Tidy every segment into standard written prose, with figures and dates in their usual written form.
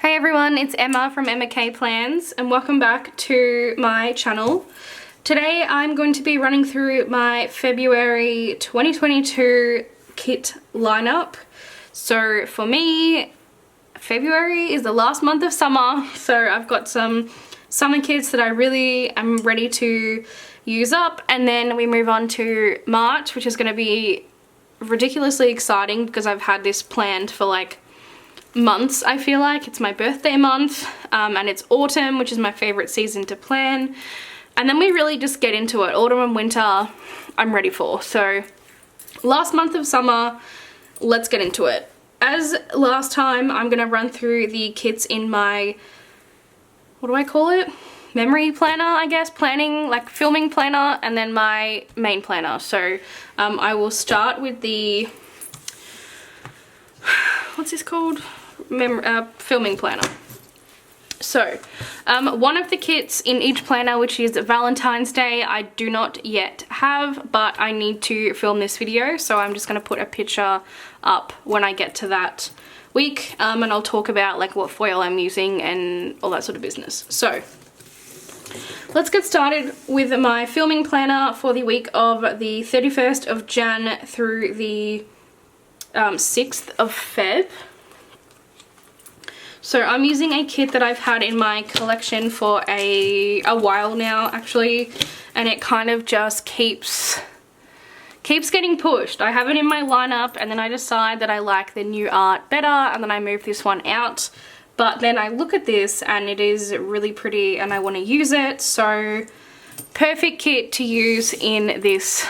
Hey everyone, it's Emma from Emma K Plans and welcome back to my channel. Today I'm going to be running through my February 2022 kit lineup. So for me, February is the last month of summer, so I've got some summer kits that I really am ready to use up, and then we move on to March, which is going to be ridiculously exciting because I've had this planned for like months. I feel like it's my birthday month, and it's autumn, which is my favorite season to plan, and then we really just get into it. Autumn and winter I'm ready for. So last month of summer, let's get into it. As last time, I'm gonna run through the kits in my, what do I call it, memory planner, I guess, planning, like filming planner, and then my main planner. So I will start with the, what's this called, filming planner. So one of the kits in each planner, which is Valentine's Day, I do not yet have, but I need to film this video, so I'm just going to put a picture up when I get to that week, and I'll talk about like what foil I'm using and all that sort of business. So let's get started with my filming planner for the week of the 31st of Jan through the 6th of Feb. So I'm using a kit that I've had in my collection for a while now, actually, and it kind of just keeps getting pushed. I have it in my lineup, and then I decide that I like the new art better, and then I move this one out. But then I look at this and it is really pretty and I want to use it, so perfect kit to use in this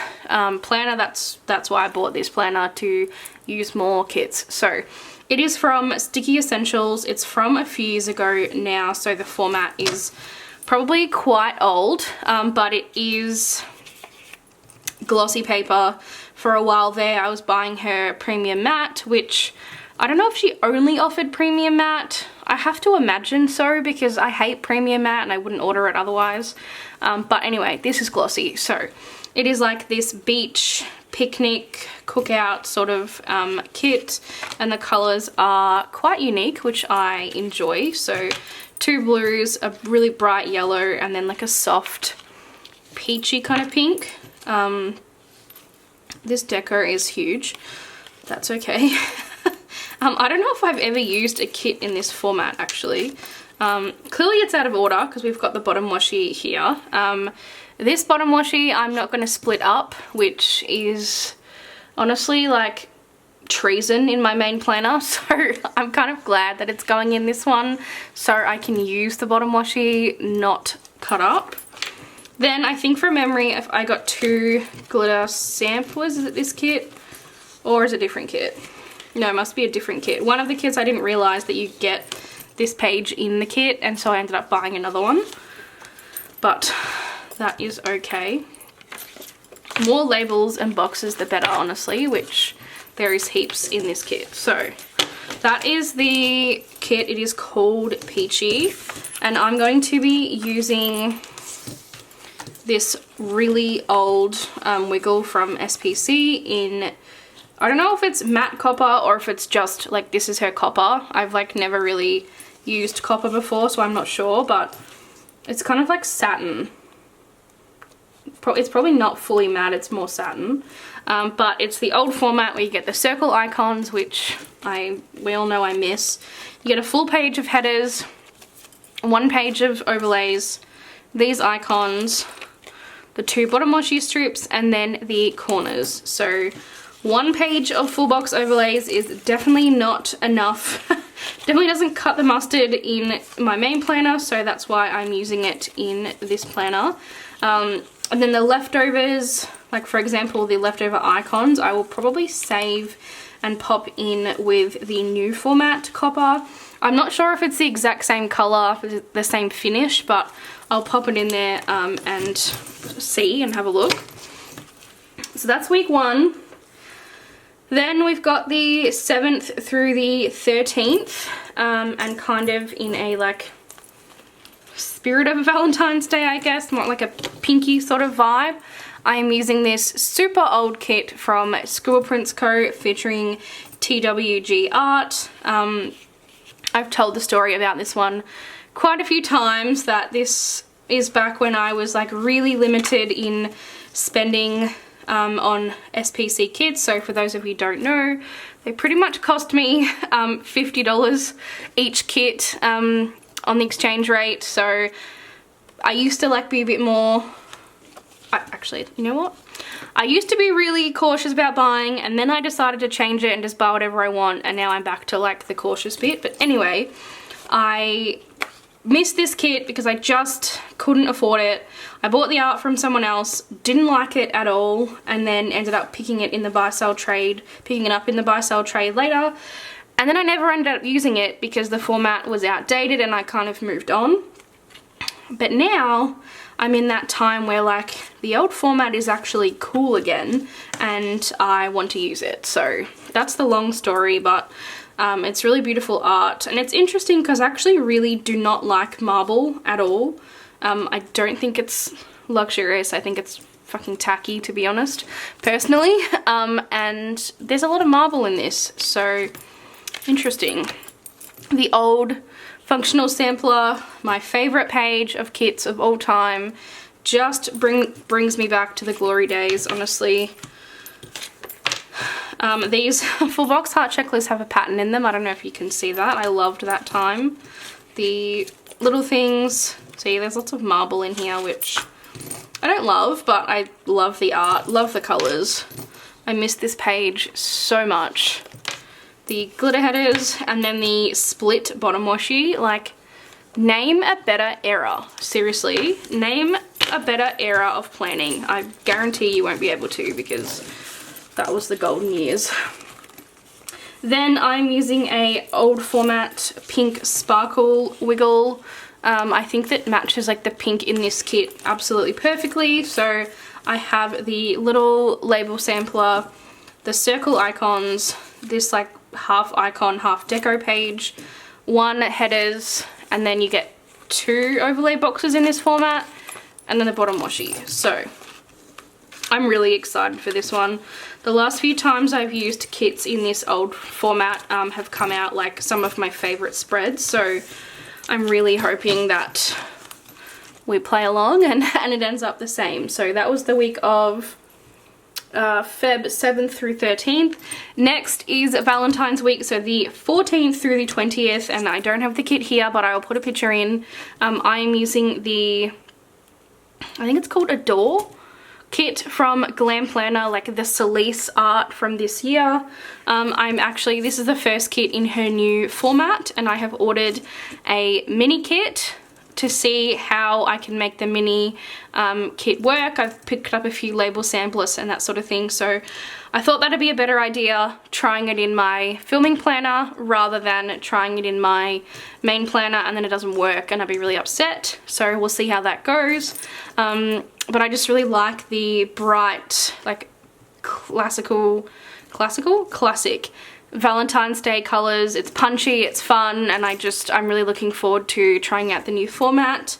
planner. That's why I bought this planner, to use more kits. So it is from Sticky Essentials. It's from a few years ago now, so the format is probably quite old, but it is glossy paper. For a while there I was buying her premium matte, which I don't know if she only offered premium matte. I have to imagine so, because I hate premium matte and I wouldn't order it otherwise. But anyway, this is glossy. So it is like this beach picnic cookout sort of kit, and the colors are quite unique, which I enjoy. So two blues, a really bright yellow, and then like a soft peachy kind of pink. This decor is huge. That's okay. I don't know if I've ever used a kit in this format, actually. Clearly it's out of order because we've got the bottom washi here. This bottom washi I'm not going to split up, which is honestly like treason in my main planner. So I'm kind of glad that it's going in this one, so I can use the bottom washi not cut up. Then I think from memory, if I got two glitter samplers, is it this kit or is it a different kit? No, it must be a different kit. One of the kits I didn't realize that you get this page in the kit, and so I ended up buying another one. But that is okay. More labels and boxes the better, honestly, which there is heaps in this kit. So that is the kit. It is called Peachy, and I'm going to be using this really old wiggle from SPC in, I don't know if it's matte copper or if it's just like, this is her copper. I've like never really used copper before, so I'm not sure, but it's kind of like satin. It's probably not fully matte, it's more satin. But it's the old format where you get the circle icons, which we all know I miss. You get a full page of headers, one page of overlays, these icons, the two bottom washi strips, and then the corners. So one page of full box overlays is definitely not enough. Definitely doesn't cut the mustard in my main planner, so that's why I'm using it in this planner. And then the leftovers, like for example the leftover icons, I will probably save and pop in with the new format copper. I'm not sure if it's the exact same color, the same finish, but I'll pop it in there and see and have a look. So that's week one. Then we've got the 7th through the 13th, and kind of in a like spirit of Valentine's Day, I guess, more like a pinky sort of vibe. I am using this super old kit from Scribble Prints Co featuring TWG art. I've told the story about this one quite a few times, that this is back when I was like really limited in spending on SPC kits. So for those of you who don't know, they pretty much cost me $50 each kit on the exchange rate. So I used to like be a bit more, actually, you know what? I used to be really cautious about buying, and then I decided to change it and just buy whatever I want, and now I'm back to like the cautious bit. But anyway, I missed this kit because I just couldn't afford it. I bought the art from someone else, didn't like it at all, and then ended up picking it up in the buy-sell trade later. And then I never ended up using it because the format was outdated and I kind of moved on. But now I'm in that time where like the old format is actually cool again and I want to use it. So that's the long story, but it's really beautiful art, and it's interesting because I actually really do not like marble at all. I don't think it's luxurious. I think it's fucking tacky, to be honest, personally. And there's a lot of marble in this, so interesting. The old functional sampler, my favorite page of kits of all time, just brings me back to the glory days, honestly. These full box heart checklists have a pattern in them. I don't know if you can see that. I loved that time. The little things, see, there's lots of marble in here, which I don't love, but I love the art, love the colors. I miss this page so much. The glitter headers, and then the split bottom washi. Like, name a better era. Seriously, name a better era of planning. I guarantee you won't be able to, because that was the golden years. Then I'm using a old format pink sparkle wiggle. I think that matches like the pink in this kit absolutely perfectly. So I have the little label sampler, the circle icons, this like half icon, half deco page, 1 headers, and then you get 2 overlay boxes in this format, and then the bottom washi. So I'm really excited for this one. The last few times I've used kits in this old format have come out like some of my favorite spreads, so I'm really hoping that we play along and it ends up the same. So that was the week of Feb 7th through 13th. Next is Valentine's week, so the 14th through the 20th, and I don't have the kit here, but I'll put a picture in. I am using the, I think it's called Adore kit from Glam Planner, like the Celise art from this year. This is the first kit in her new format, and I have ordered a mini kit to see how I can make the mini kit work. I've picked up a few label samplers and that sort of thing, so I thought that'd be a better idea trying it in my filming planner rather than trying it in my main planner and then it doesn't work and I'd be really upset. So we'll see how that goes. But I just really like the bright, like classic Valentine's Day colors. It's punchy, it's fun, and I'm really looking forward to trying out the new format.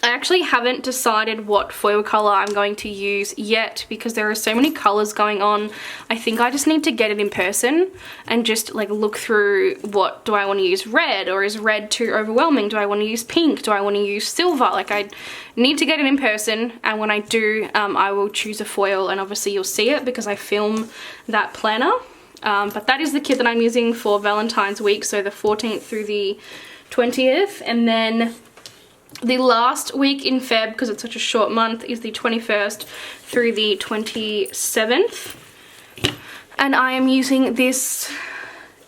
I actually haven't decided what foil color I'm going to use yet because there are so many colors going on. I think I just need to get it in person and just like look through, what do I want to use? Red, or is red too overwhelming? Do I want to use pink? Do I want to use silver? Like, I need to get it in person, and when I do, I will choose a foil, and obviously you'll see it because I film that planner. But that is the kit that I'm using for Valentine's week, so the 14th through the 20th, and then the last week in Feb, because it's such a short month, is the 21st through the 27th. And I am using this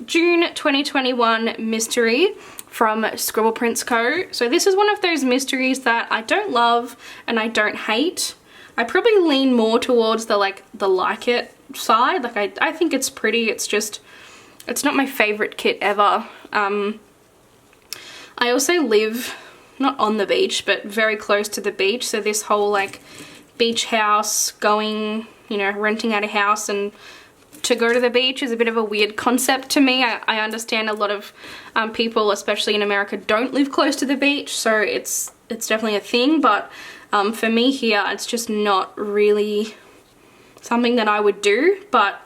June 2021 mystery from Scribble Prints Co. So this is one of those mysteries that I don't love and I don't hate. I probably lean more towards the like it side. Like I think it's pretty, it's not my favorite kit ever. I also live not on the beach, but very close to the beach, so this whole like beach house going, you know, renting out a house and to go to the beach is a bit of a weird concept to me. I understand a lot of people, especially in America, don't live close to the beach, so it's definitely a thing, but for me here, it's just not really something that I would do. But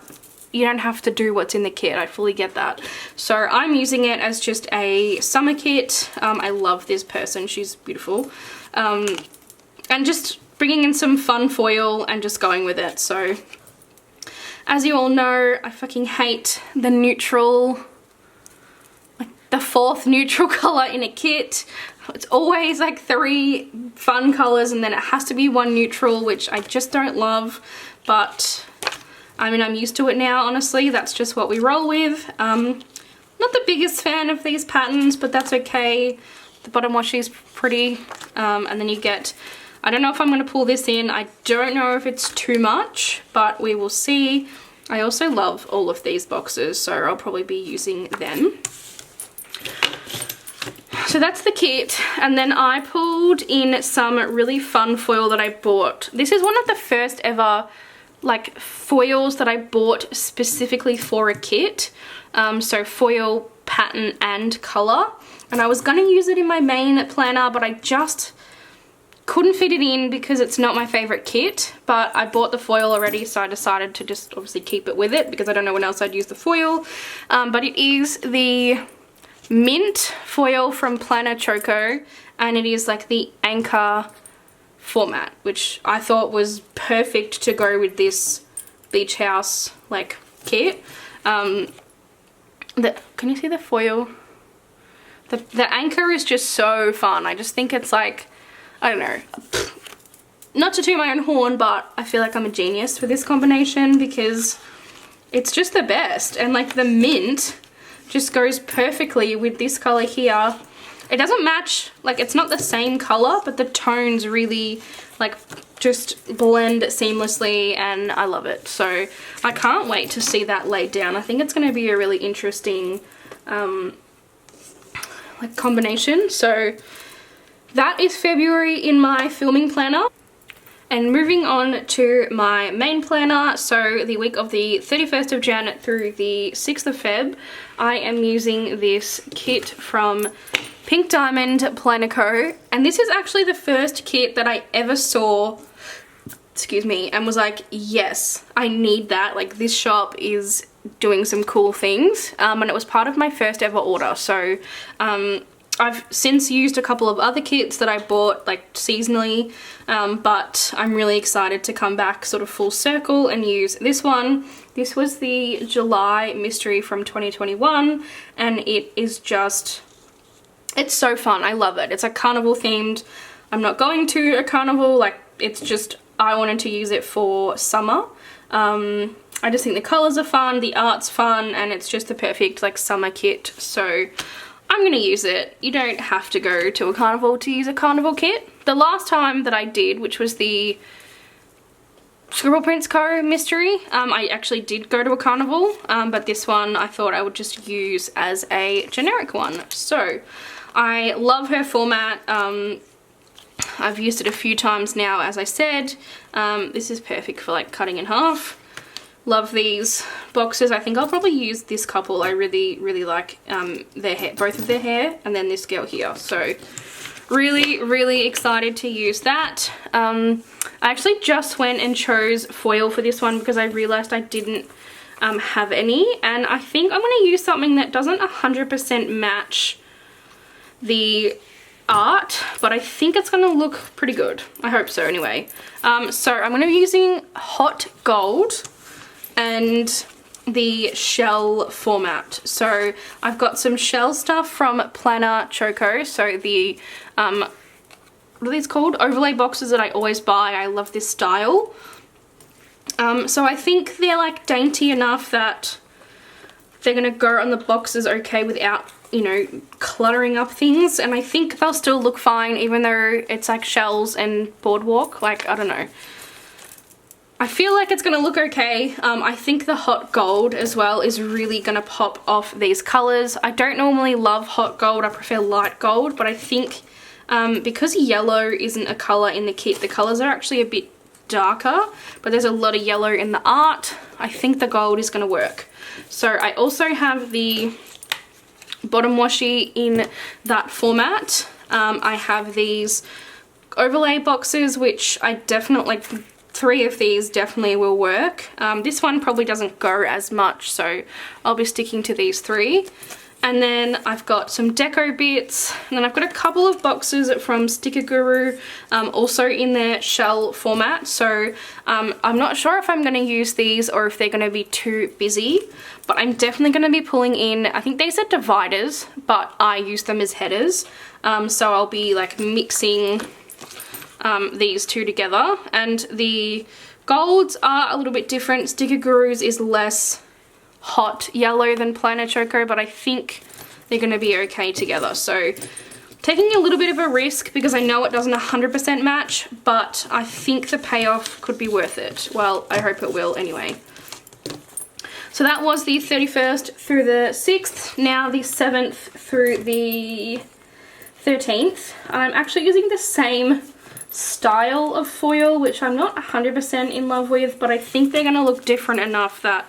you don't have to do what's in the kit. I fully get that. So I'm using it as just a summer kit. I love this person, she's beautiful. And just bringing in some fun foil and just going with it. So as you all know, I fucking hate the neutral, like the fourth neutral color in a kit. It's always like 3 fun colors and then it has to be 1 neutral, which I just don't love. But I mean, I'm used to it now, honestly. That's just what we roll with. Not the biggest fan of these patterns, but that's okay. The bottom washi is pretty. And then you get, I don't know if I'm going to pull this in. I don't know if it's too much, but we will see. I also love all of these boxes, so I'll probably be using them. So that's the kit, and then I pulled in some really fun foil that I bought. This is one of the first ever like foils that I bought specifically for a kit. So foil, pattern and color, and I was going to use it in my main planner, but I just couldn't fit it in because it's not my favorite kit. But I bought the foil already, so I decided to just obviously keep it with it because I don't know when else I'd use the foil. But it is the mint foil from Planner Choco, and it is like the anchor format, which I thought was perfect to go with this beach house like kit. Can you see the foil? The anchor is just so fun. I just think it's like, I don't know, not to toot my own horn, but I feel like I'm a genius for this combination because it's just the best. And like the mint just goes perfectly with this color here. It doesn't match, like it's not the same color, but the tones really like just blend seamlessly and I love it. So I can't wait to see that laid down. I think it's going to be a really interesting like combination. So that is February in my filming planner. And moving on to my main planner, so the week of the 31st of Jan through the 6th of Feb, I am using this kit from Pink Diamond Planner Co. And this is actually the first kit that I ever saw, excuse me, and was like, yes, I need that. Like this shop is doing some cool things. And it was part of my first ever order. So I've since used a couple of other kits that I bought like seasonally, but I'm really excited to come back sort of full circle and use this one. This was the July mystery from 2021 and it is just, it's so fun. I love it. It's like carnival themed. I'm not going to a carnival, like it's just, I wanted to use it for summer. I just think the colors are fun, the art's fun, and it's just the perfect like summer kit. So I'm going to use it. You don't have to go to a carnival to use a carnival kit. The last time that I did, which was the Scribble Prints Co mystery, I actually did go to a carnival, but this one I thought I would just use as a generic one. So I love her format. I've used it a few times now, as I said. This is perfect for like cutting in half. Love these boxes. I think I'll probably use this couple. I really like their hair, both of their hair, and then this girl here. So really excited to use that. I actually just went and chose foil for this one because I realized I didn't have any, and I think I'm going to use something that doesn't 100% match the art, but I think it's going to look pretty good. I hope so anyway. So I'm going to be using hot gold and the shell format. So I've got some shell stuff from Planner Choco. So the what are these called? Overlay boxes that I always buy. I love this style. So I think they're like dainty enough that they're gonna go on the boxes okay without, you know, cluttering up things, and I think they'll still look fine even though it's like shells and boardwalk. Like, I don't know, I feel like it's gonna look okay. I think the hot gold as well is really gonna pop off these colors. I don't normally love hot gold, I prefer light gold, but I think because yellow isn't a color in the kit, the colors are actually a bit darker, but there's a lot of yellow in the art. I think the gold is gonna work. So I also have the bottom washi in that format. I have these overlay boxes, which I definitely, like, 3 of these definitely will work. This one probably doesn't go as much, so I'll be sticking to these 3. And then I've got some deco bits, and then I've got a couple of boxes from Sticker Guru, also in their shell format. So I'm not sure if I'm going to use these or if they're going to be too busy, but I'm definitely going to be pulling in, I think these are dividers, but I use them as headers. So I'll be like mixing these 2 together, and the golds are a little bit different. Sticker Guru's is less hot yellow than Planner Choco, but I think they're going to be okay together. So taking a little bit of a risk because I know it doesn't 100% match, but I think the payoff could be worth it. Well, I hope it will anyway. So that was the 31st through the 6th. Now the 7th through the 13th. I'm actually using the same style of foil, which I'm not 100% in love with, but I think they're going to look different enough that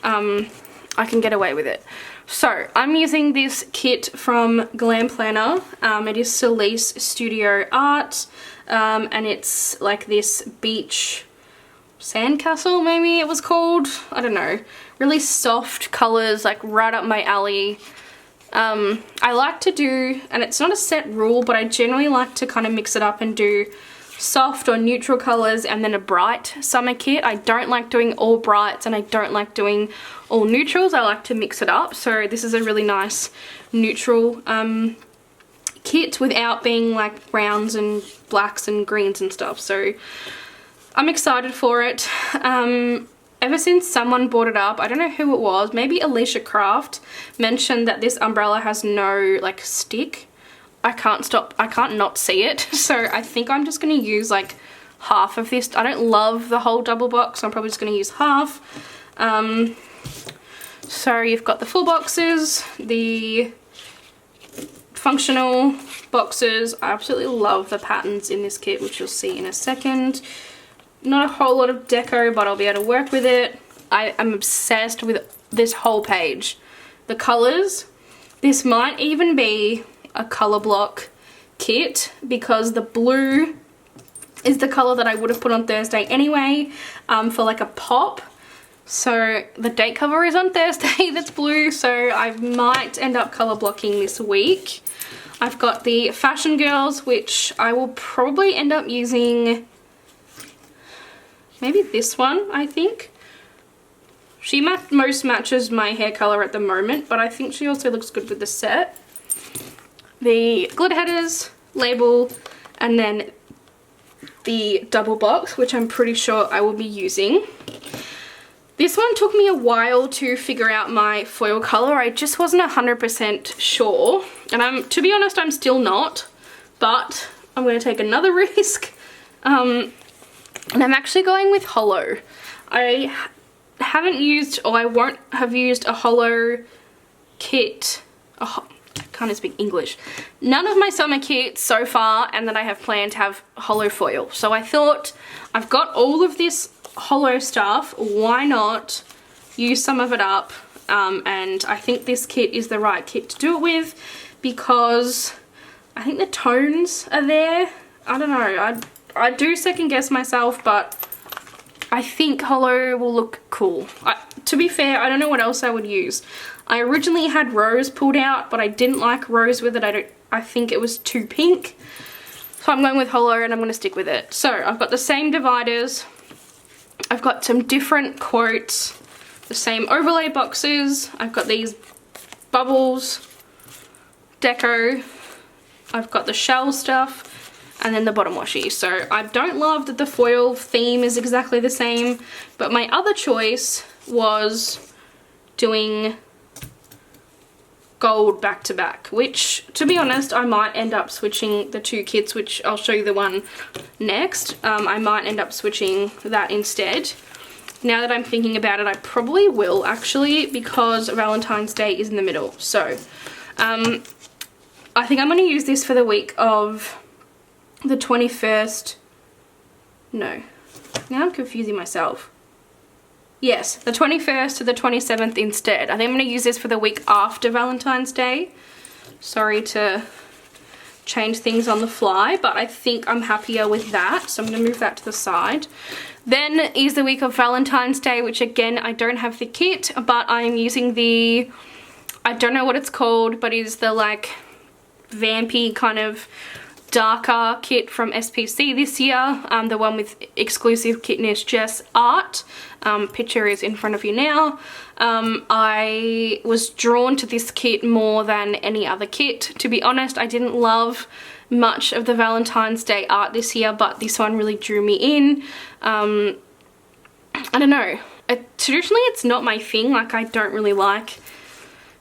I can get away with it. So I'm using this kit from Glam Planner. It is Celeste Studio Art, and it's like this beach sandcastle, maybe it was called. I don't know. Really soft colors, like right up my alley. I like to do, and it's not a set rule, but I generally like to kind of mix it up and do soft or neutral colors and then a bright summer kit. I don't like doing all brights and I don't like doing all neutrals. I like to mix it up. So this is a really nice neutral kit without being like browns and blacks and greens and stuff. So I'm excited for it. Ever since someone brought it up, I don't know who it was, maybe Alicia Craft mentioned that this umbrella has no like stick. I can't not see it, so I think I'm just going to use like half of this. I don't love the whole double box, so I'm probably just going to use half. So you've got the full boxes, the functional boxes. I absolutely love the patterns in this kit, which you'll see in a second. Not a whole lot of deco, but I'll be able to work with it. I am obsessed with this whole page. The colors, this might even be a color block kit because the blue is the color that I would have put on Thursday anyway, for like a pop. So the date cover is on Thursday that's blue, so I might end up color blocking this week. I've got the Fashion Girls, which I will probably end up using maybe this one, I think. She most matches my hair color at the moment, but I think she also looks good with the set. The glitter headers, label, and then the double box, which I'm pretty sure I will be using. This one took me a while to figure out my foil color. I just wasn't 100% sure, and to be honest, I'm still not, but I'm going to take another risk. And I'm actually going with hollow. I haven't used, or I won't have used a hollow kit. I can't even speak English. None of my summer kits so far, and that I have planned to have hollow foil. So I thought, I've got all of this hollow stuff, why not use some of it up? And I think this kit is the right kit to do it with because I think the tones are there. I don't know, I do second guess myself, but I think hollow will look cool. To be fair, I don't know what else I would use. I originally had rose pulled out, but I didn't like rose with it. I think it was too pink. So I'm going with hollow and I'm going to stick with it. So I've got the same dividers. I've got some different quotes, the same overlay boxes. I've got these bubbles, deco. I've got the shell stuff. And then the bottom washi. So I don't love that the foil theme is exactly the same, but my other choice was doing gold back to back, which to be honest I might end up switching the 2 kits, which I'll show you the one next. I might end up switching that instead. Now that I'm thinking about it, I probably will actually, because Valentine's Day is in the middle. So I think I'm going to use this for the week of the 21st, no, now I'm confusing myself. Yes, the 21st to the 27th instead. I think I'm going to use this for the week after Valentine's Day. Sorry to change things on the fly, but I think I'm happier with that, so I'm going to move that to the side. Then is the week of Valentine's Day, which again, I don't have the kit, but I am using the, I don't know what it's called, but it's the like vampy kind of darker kit from SPC this year, the one with exclusive kitness Jess art. Picture is in front of you now. I was drawn to this kit more than any other kit, to be honest. I didn't love much of the Valentine's Day art this year, but this one really drew me in. I don't know, traditionally it's not my thing, like I don't really like,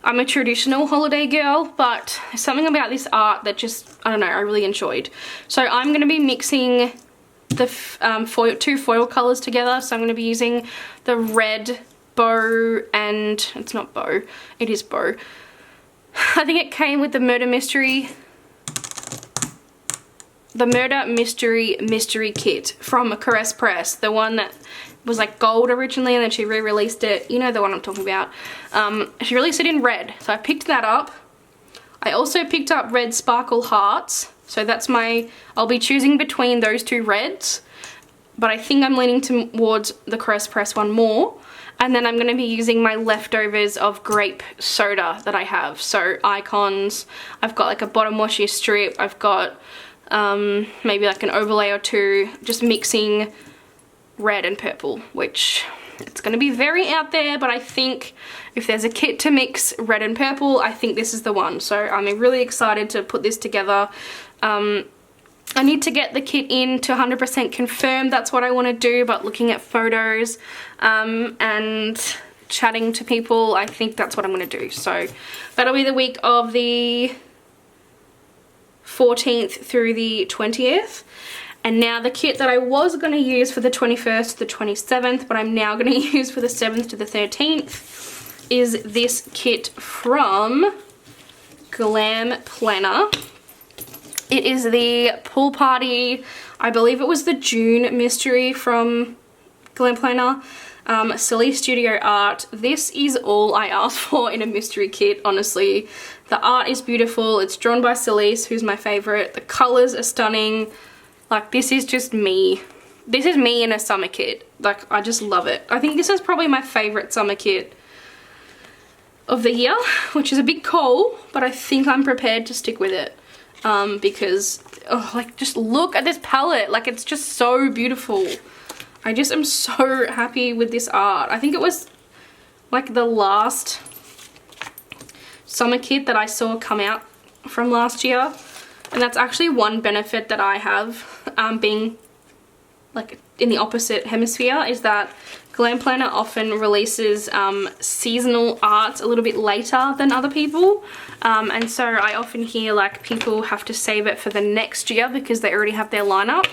I'm a traditional holiday girl, but something about this art that just, I don't know, I really enjoyed. So I'm going to be mixing the two foil colours together. So I'm going to be using the red bow and, it's not bow, it is bow. I think it came with the Murder Mystery kit from Caress Press, the one that was like gold originally and then she re-released it. You know the one I'm talking about. She released it in red, so I picked that up. I also picked up red sparkle hearts, so that's my, I'll be choosing between those two reds, but I think I'm leaning towards the Caress Press one more. And then I'm going to be using my leftovers of grape soda that I have. So icons, I've got like a bottom washi strip, I've got maybe like an overlay or two, just mixing red and purple, which it's going to be very out there, but I think if there's a kit to mix red and purple, I think this is the one. So I'm really excited to put this together. I need to get the kit in to 100% confirmed, that's what I want to do, but looking at photos and chatting to people, I think that's what I'm going to do. So that'll be the week of the 14th through the 20th. And now the kit that I was going to use for the 21st to the 27th, but I'm now going to use for the 7th to the 13th, is this kit from Glam Planner. It is the Pool Party, I believe it was the June mystery from Glam Planner. Silly Studio art. This is all I asked for in a mystery kit, honestly. The art is beautiful. It's drawn by Celise, who's my favorite. The colors are stunning. Like, this is just me. This is me in a summer kit. Like, I just love it. I think this is probably my favorite summer kit of the year, which is a big call, but I think I'm prepared to stick with it. Because, oh, like, just look at this palette. Like, it's just so beautiful. I just am so happy with this art. I think it was like the last summer kit that I saw come out from last year. And that's actually one benefit that I have, being like in the opposite hemisphere, is that Glam Planner often releases seasonal arts a little bit later than other people. And so I often hear like people have to save it for the next year because they already have their lineup.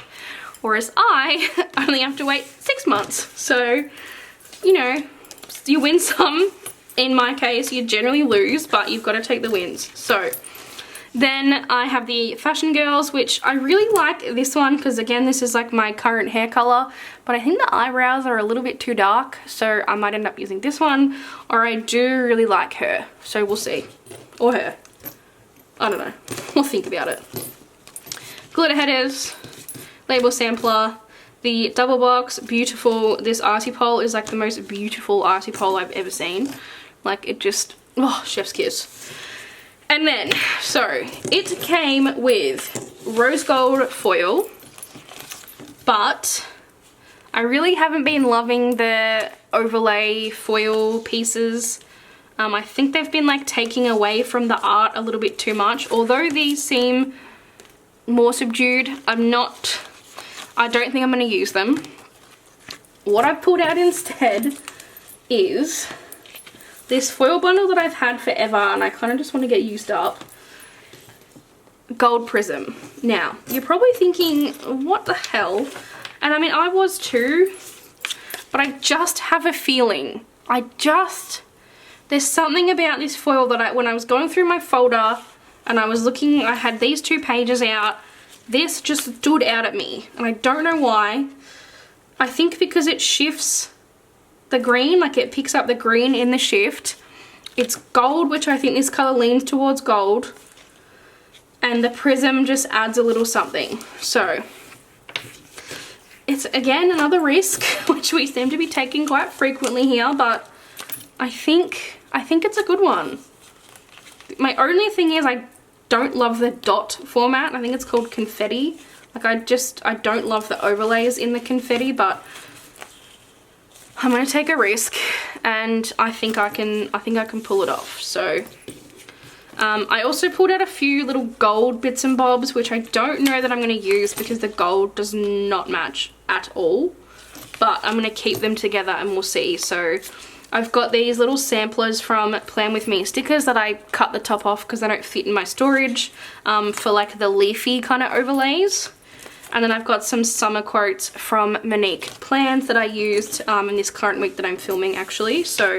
Whereas I only have to wait 6 months. So, you know, you win some. In my case, you generally lose, but you've got to take the wins. So then I have the Fashion Girls, which I really like this one because, again, this is like my current hair color, but I think the eyebrows are a little bit too dark, so I might end up using this one, or I do really like her, so we'll see. Or her. I don't know. We'll think about it. Glitter headers, label sampler, the double box, beautiful. This arty pole is like the most beautiful arty pole I've ever seen. Like, it just, oh, chef's kiss. And then, so, it came with rose gold foil, but I really haven't been loving the overlay foil pieces. I think they've been like taking away from the art a little bit too much. Although these seem more subdued, I don't think I'm going to use them. What I've pulled out instead is this foil bundle that I've had forever and I kind of just want to get used up. Gold Prism. Now, you're probably thinking, what the hell? And I mean, I was too, but I just have a feeling. There's something about this foil that when I was going through my folder and I was looking, I had these 2 pages out, this just stood out at me. And I don't know why. I think because it shifts the green, like it picks up the green in the shift. It's gold, which I think this color leans towards gold. and the prism just adds a little something. So it's again another risk, which we seem to be taking quite frequently here, but I think it's a good one. My only thing is I don't love the dot format. I think it's called confetti. Like I don't love the overlays in the confetti, but I'm gonna take a risk, and I think I can pull it off. So I also pulled out a few little gold bits and bobs, which I don't know that I'm gonna use because the gold does not match at all, but I'm gonna keep them together and we'll see. So I've got these little samplers from Plan With Me stickers that I cut the top off because they don't fit in my storage, for like the leafy kind of overlays. And then I've got some summer quotes from Monique Plans that I used in this current week that I'm filming actually. So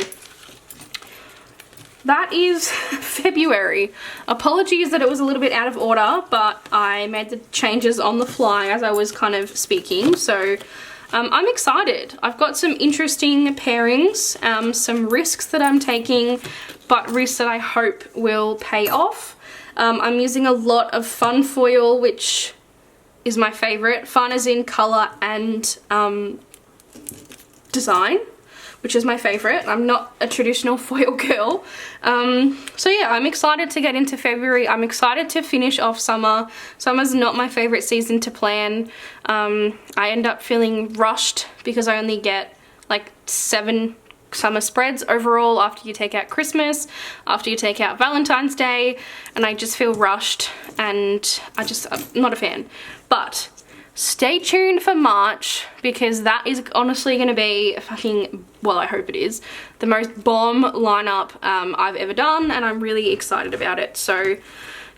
that is February. Apologies that it was a little bit out of order, but I made the changes on the fly as I was kind of speaking. So I'm excited. I've got some interesting pairings, some risks that I'm taking, but risks that I hope will pay off. I'm using a lot of fun foil, which is my favorite. Fun as in color and design, which is my favorite. I'm not a traditional foil girl. So yeah, I'm excited to get into February. I'm excited to finish off summer. Summer's not my favorite season to plan. I end up feeling rushed because I only get like 7 summer spreads overall after you take out Christmas, after you take out Valentine's Day, and I just feel rushed, and I'm not a fan. But stay tuned for March, because that is honestly going to be fucking, well, I hope it is, the most bomb lineup I've ever done, and I'm really excited about it. So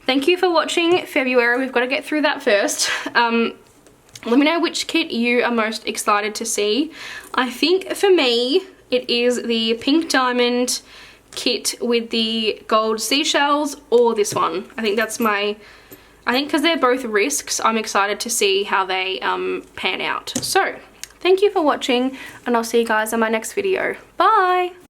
thank you for watching February. We've got to get through that first. Let me know which kit you are most excited to see. I think for me it is the pink diamond kit with the gold seashells, or this one. I think because they're both risks, I'm excited to see how they pan out. So thank you for watching, and I'll see you guys in my next video. Bye!